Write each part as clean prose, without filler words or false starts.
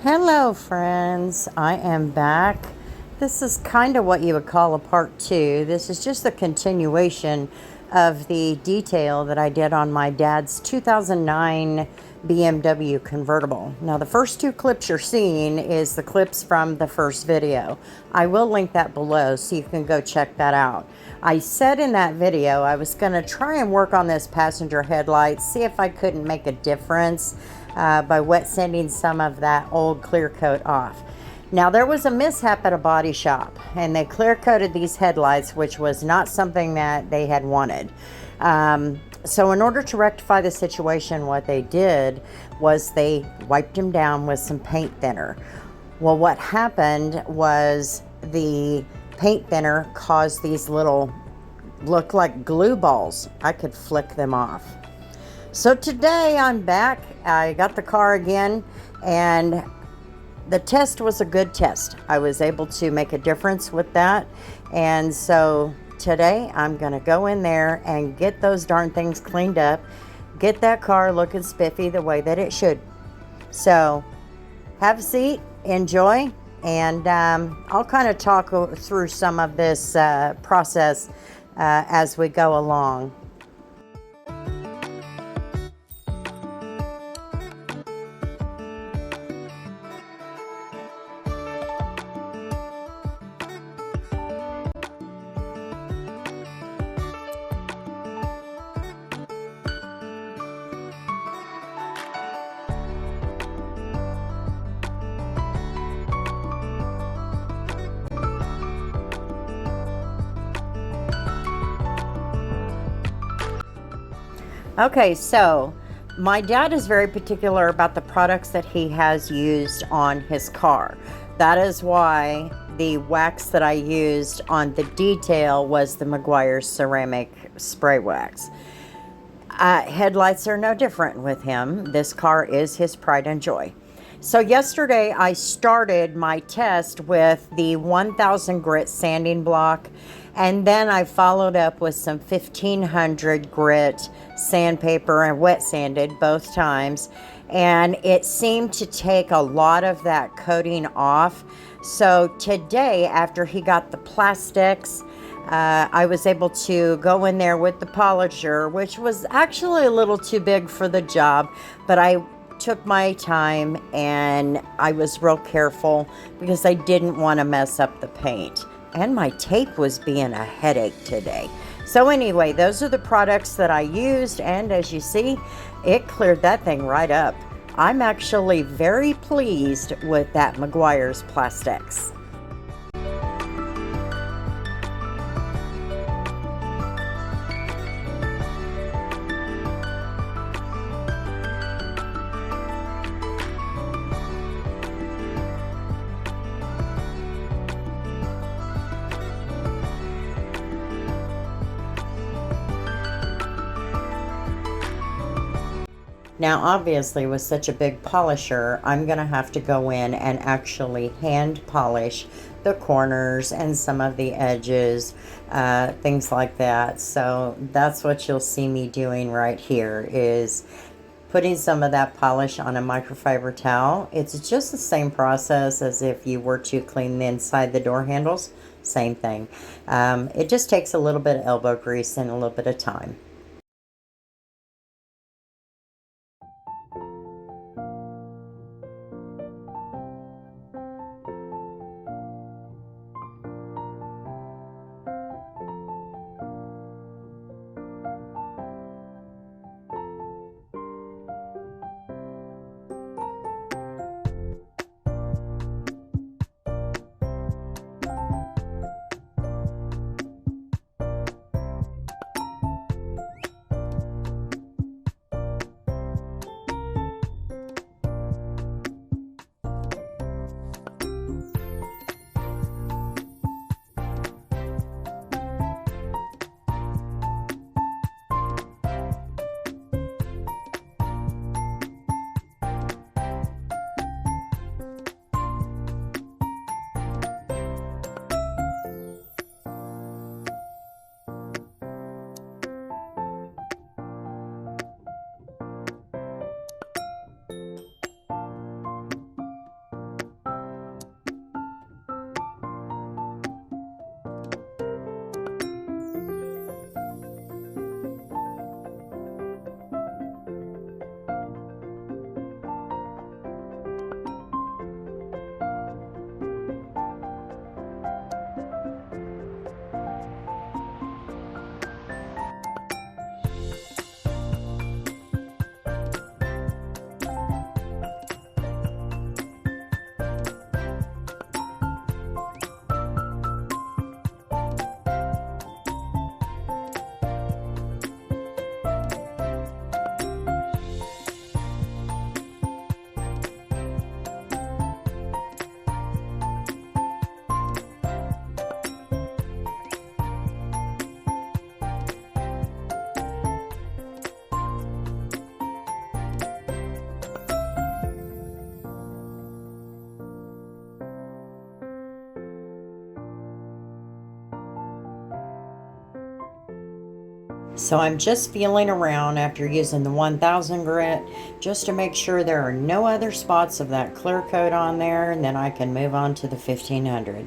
Hello, friends. I am back. This is kind of what you would call a part two. This is just a continuation of the detail that I did on my dad's 2009 BMW convertible. Now, the first two clips you're seeing is the clips from the first video. I will link that below so you can go check that out. I said in that video I was going to try and work on this passenger headlight, see if I couldn't make a difference by wet sanding some of that old clear coat off. Now, there was a mishap at a body shop and they clear coated these headlights, which was not something that they had wanted. So in order to rectify the situation, what they did was they wiped them down with some paint thinner. Well, what happened was the paint thinner caused these little, look like glue balls. I could flick them off. So today I'm back. I got the car again, and the test was a good test. I was able to make a difference with that. And so today I'm going to go in there and get those darn things cleaned up, get that car looking spiffy the way that it should. So have a seat, enjoy, and I'll kind of talk through some of this process as we go along. Okay, so my dad is very particular about the products that he has used on his car. That is why the wax that I used on the detail was the Meguiar's ceramic spray wax. Headlights are no different with him. This car is his pride and joy. So yesterday I started my test with the 1000 grit sanding block, and then I followed up with some 1500 grit sandpaper and wet sanded both times, and it seemed to take a lot of that coating off. So today, after he got the plastics, I was able to go in there with the polisher, which was actually a little too big for the job, but I took my time and I was real careful because I didn't want to mess up the paint. And my tape was being a headache today. So anyway, those are the products that I used, and as you see, it cleared that thing right up. I'm actually very pleased with that Meguiar's plastics. Now, obviously, with such a big polisher, I'm going to have to go in and actually hand polish the corners and some of the edges, things like that. So that's what you'll see me doing right here, is putting some of that polish on a microfiber towel. It's just the same process as if you were to clean the inside the door handles. Same thing. It just takes a little bit of elbow grease and a little bit of time. So I'm just feeling around after using the 1000 grit just to make sure there are no other spots of that clear coat on there, and then I can move on to the 1500.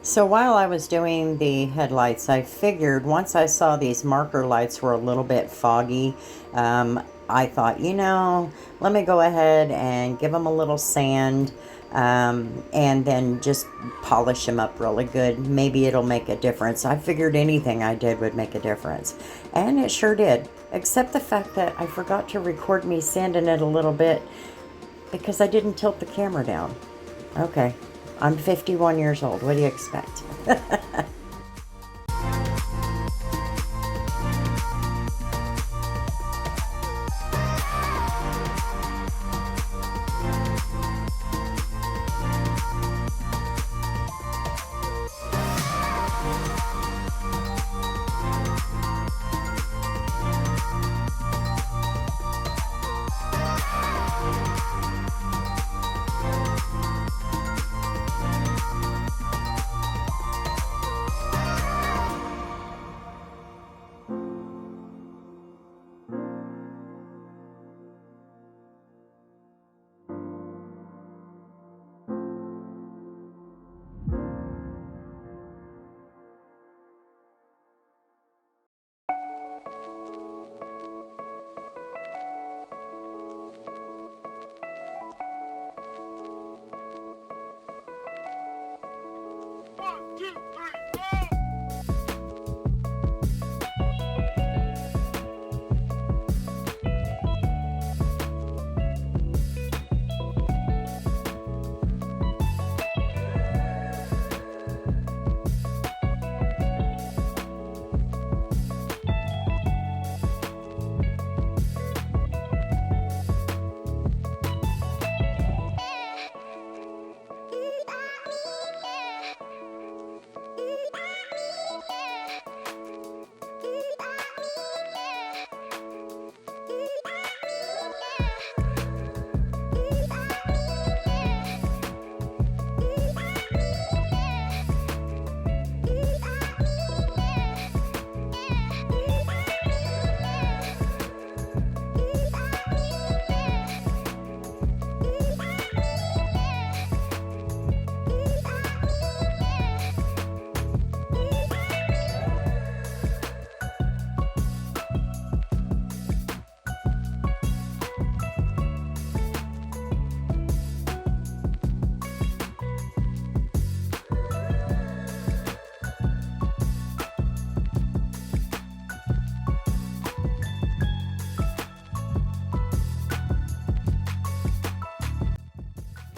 So while I was doing the headlights, I figured once I saw these marker lights were a little bit foggy, I thought, let me go ahead and give them a little sand, and then just polish them up really good. Maybe it'll make a difference. I figured anything I did would make a difference. And it sure did, except the fact that I forgot to record me sanding it a little bit because I didn't tilt the camera down. Okay. I'm 51 years old. What do you expect?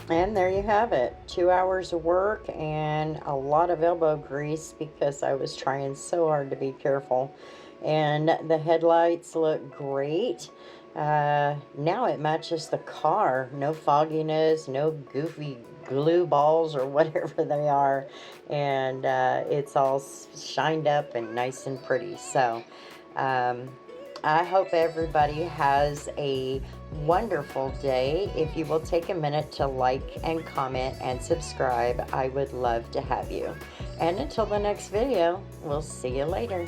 And there you have it. 2 hours of work and a lot of elbow grease because I was trying so hard to be careful. And the headlights look great. Now it matches the car. No fogginess, no goofy glue balls or whatever they are. And it's all shined up and nice and pretty. So I hope everybody has a wonderful day. If you will take a minute to like and comment and subscribe, I would love to have you. And until the next video, we'll see you later.